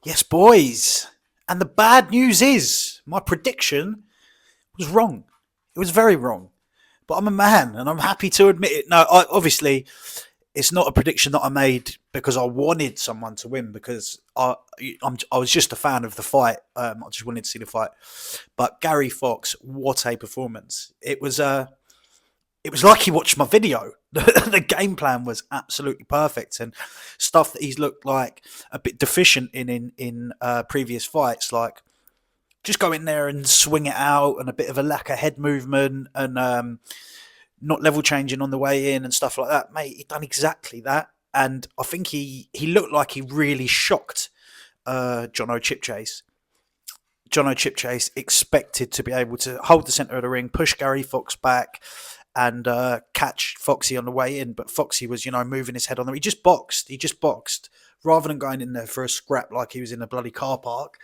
Yes, boys. And the bad news is my prediction was wrong. It was very wrong. But I'm a man and I'm happy to admit it. No, obviously, it's not a prediction that I made because I wanted someone to win, because I was just a fan of the fight. I just wanted to see the fight. But Gary Fox, what a performance. It was like he watched my video. The game plan was absolutely perfect, and stuff that he's looked like a bit deficient in previous fights, like just go in there and swing it out, and a bit of a lack of head movement, and not level changing on the way in and stuff like that. Mate, he done exactly that, and I think he looked like he really shocked Jonno Chipchase. Jonno Chipchase expected to be able to hold the centre of the ring, push Gary Fox back, and catch Foxy on the way in. But Foxy was, moving his head on there. He just boxed rather than going in there for a scrap like he was in a bloody car park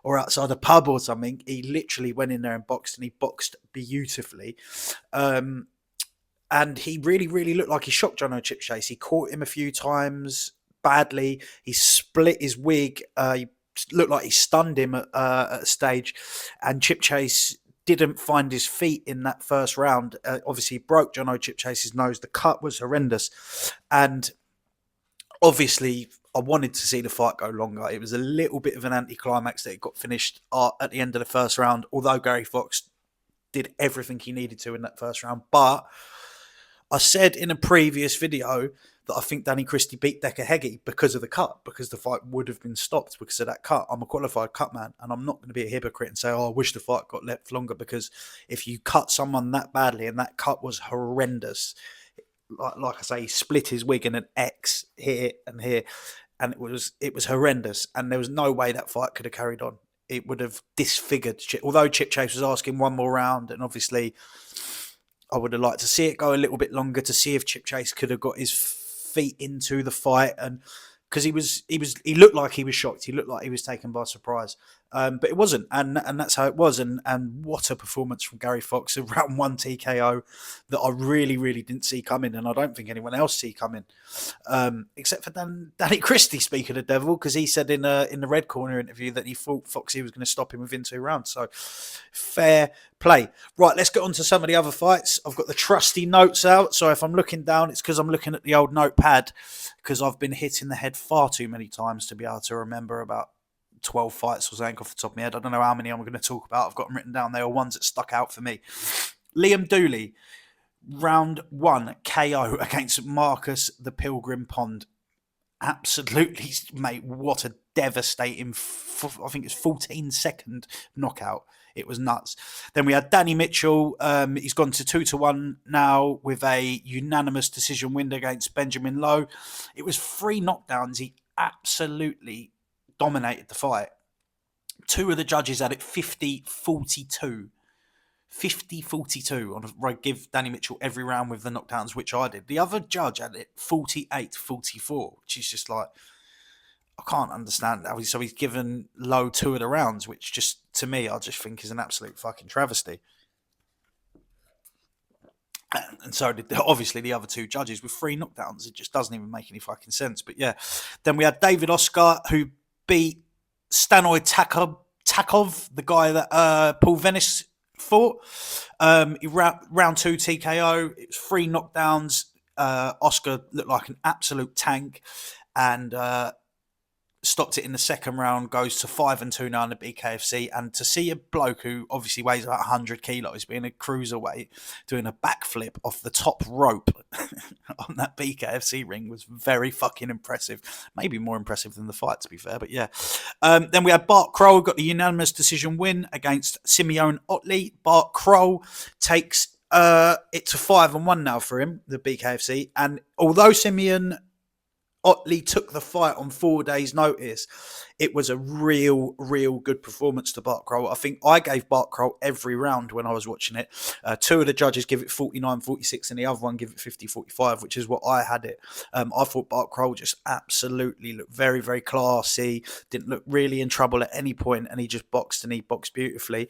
or outside a pub or something. He literally went in there and boxed, and he boxed beautifully. And he really, really looked like he shocked Jonno Chipchase. He caught him a few times badly. He split his wig. He looked like he stunned him at a stage. And Chipchase didn't find his feet in that first round. Obviously, he broke Jonno Chipchase's nose. The cut was horrendous. And obviously, I wanted to see the fight go longer. It was a little bit of an anticlimax that it got finished at the end of the first round, although Gary Fox did everything he needed to in that first round. But I said in a previous video that I think Danny Christie beat Decker Heggie because of the cut, because the fight would have been stopped because of that cut. I'm a qualified cut man, and I'm not going to be a hypocrite and say, I wish the fight got left longer, because if you cut someone that badly, and that cut was horrendous, like I say, he split his wig in an X here and here, and it was horrendous, and there was no way that fight could have carried on. It would have disfigured Chip. Although Chipchase was asking one more round, and obviously I would have liked to see it go a little bit longer to see if Chipchase could have got his feet into the fight, and because he looked like he was shocked. He looked like he was taken by surprise, but it wasn't, and that's how it was. And what a performance from Gary Fox, a round one TKO that I really, really didn't see coming, and I don't think anyone else see coming, except for Danny Christie, speaking of devil, because he said in the Red Corner interview that he thought Foxy was going to stop him within 2 rounds. So fair play. Right, let's get on to some of the other fights. I've got the trusty notes out, so if I'm looking down, it's because I'm looking at the old notepad, because I've been hit in the head far too many times to be able to remember about 12 fights or something off the top of my head. I don't know how many I'm going to talk about. I've got them written down. They are ones that stuck out for me. Liam Dooley, round 1 KO against Marcus the Pilgrim Pond. Absolutely, mate, what a devastating, I think it's 14-second knockout. It was nuts. Then we had Danny Mitchell. He's gone to 2-1 now with a unanimous decision win against Benjamin Lowe. It was 3 knockdowns. He absolutely dominated the fight. 2 of the judges had it 50-42. 50-42. I give Danny Mitchell every round with the knockdowns, which I did. The other judge had it 48-44, which is just like, I can't understand that. So he's given Lowe 2 of the rounds, which just, to me, I just think is an absolute fucking travesty. And so did, obviously, the other 2 judges with 3 knockdowns. It just doesn't even make any fucking sense. But yeah, then we had David Oscar, who beat Stanoy Takov, the guy that Paul Venice fought. He round 2 TKO. It was 3 knockdowns. Oscar looked like an absolute tank, and stopped it in the second round, goes to 5-2 now in the BKFC. And to see a bloke who obviously weighs about 100 kilos, being a cruiserweight, doing a backflip off the top rope on that BKFC ring was very fucking impressive. Maybe more impressive than the fight, to be fair, but yeah. Then we had Bart Kroll, got the unanimous decision win against Simeon Otley. Bart Kroll takes it to 5-1 now for him, the BKFC. And although Simeon Otley took the fight on 4 days' notice, it was a real good performance to Bart Kroll. I think I gave Bart Kroll every round when I was watching it. 2 of the judges give it 49-46 and the other one give it 50-45, which is what I had it. I thought Bart Kroll just absolutely looked very, very classy, didn't look really in trouble at any point, and he just boxed, and he boxed beautifully.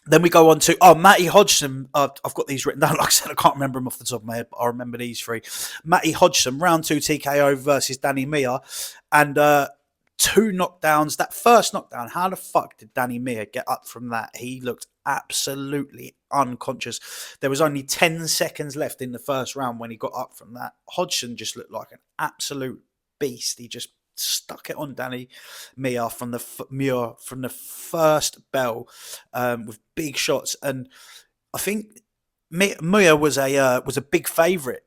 Then we go on to, Matty Hodgson. I've got these written down. Like I said, I can't remember them off the top of my head, but I remember these 3. Matty Hodgson, round 2 TKO versus Danny Mia. And 2 knockdowns. That first knockdown, how the fuck did Danny Mir get up from that? He looked absolutely unconscious. There was only 10 seconds left in the first round when he got up from that. Hodgson just looked like an absolute beast. He just stuck it on Danny Mir from the first bell, with big shots. And I think Muir was a big favourite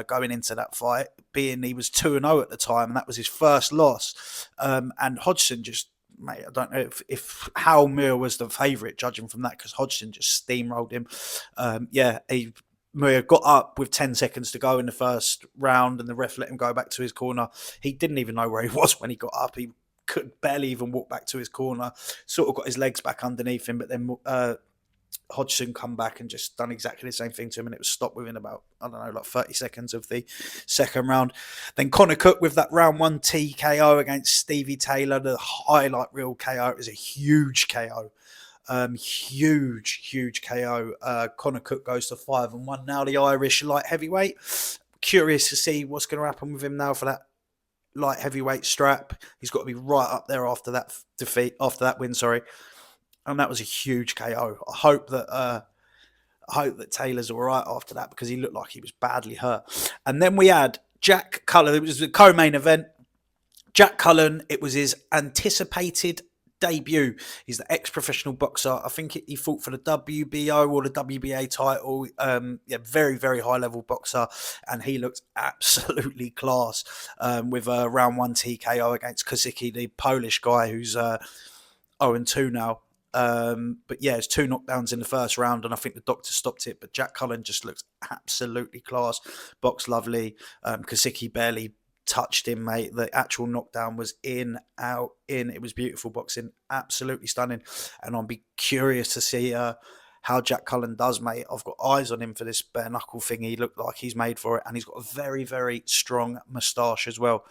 going into that fight, being he was 2-0 at the time, and that was his first loss. And Hodgson just, mate, I don't know if how Muir was the favourite, judging from that, because Hodgson just steamrolled him. Muir got up with 10 seconds to go in the first round, and the ref let him go back to his corner. He didn't even know where he was when he got up. He could barely even walk back to his corner. Sort of got his legs back underneath him, but then Hodgson come back and just done exactly the same thing to him, and it was stopped within about, I don't know, like 30 seconds of the second round. Then Connor Cook with that round 1 TKO against Stevie Taylor, the highlight reel KO. It was a huge KO. Huge KO. Connor Cook goes to 5-1 now, the Irish light heavyweight. Curious to see what's going to happen with him now for that light heavyweight strap. He's got to be right up there after that win, and that was a huge KO. I hope that Taylor's all right after that, because he looked like he was badly hurt. And then we had Jack Cullen. It was the co-main event. Jack Cullen, it was his anticipated debut. He's the ex-professional boxer. I think he fought for the WBO or the WBA title. Very, very high-level boxer, and he looked absolutely class with a round 1 TKO against Kosicki, the Polish guy who's 0-2 now. But yeah, it's 2 knockdowns in the first round, and I think the doctor stopped it. But Jack Cullen just looks absolutely class. Boxed lovely. Kosicki barely touched him, mate. The actual knockdown was in, out, in. It was beautiful boxing. Absolutely stunning. And I'll be curious to see how Jack Cullen does, mate. I've got eyes on him for this bare knuckle thing. He looked like he's made for it. And he's got a very, very strong moustache as well.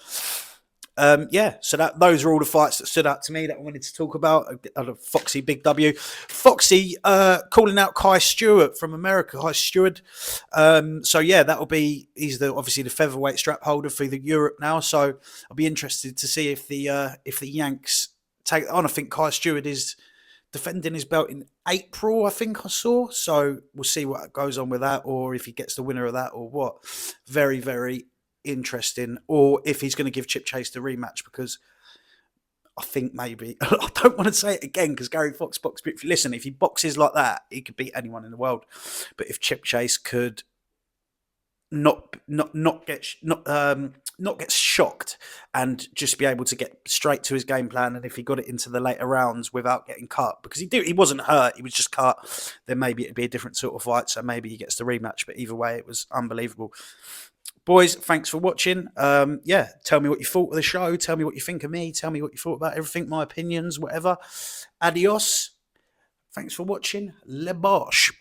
So those are all the fights that stood out to me that I wanted to talk about. Foxy, big W. Foxy calling out Kai Stewart from America. Kai Stewart. That'll be, he's obviously the featherweight strap holder for the Europe now. So I'll be interested to see if the Yanks take on. I think Kai Stewart is defending his belt in April, I think I saw. So we'll see what goes on with that, or if he gets the winner of that, or what. Very, very interesting, or if he's going to give Chipchase the rematch, because I think maybe I don't want to say it again because Gary Fox boxed. But if he boxes like that, he could beat anyone in the world. But if Chipchase could not get shocked and just be able to get straight to his game plan, and if he got it into the later rounds without getting cut, because he wasn't hurt, he was just cut, then maybe it'd be a different sort of fight. So maybe he gets the rematch. But either way, it was unbelievable. Boys, thanks for watching. Tell me what you thought of the show. Tell me what you think of me. Tell me what you thought about everything, my opinions, whatever. Adios. Thanks for watching. Le Bosch.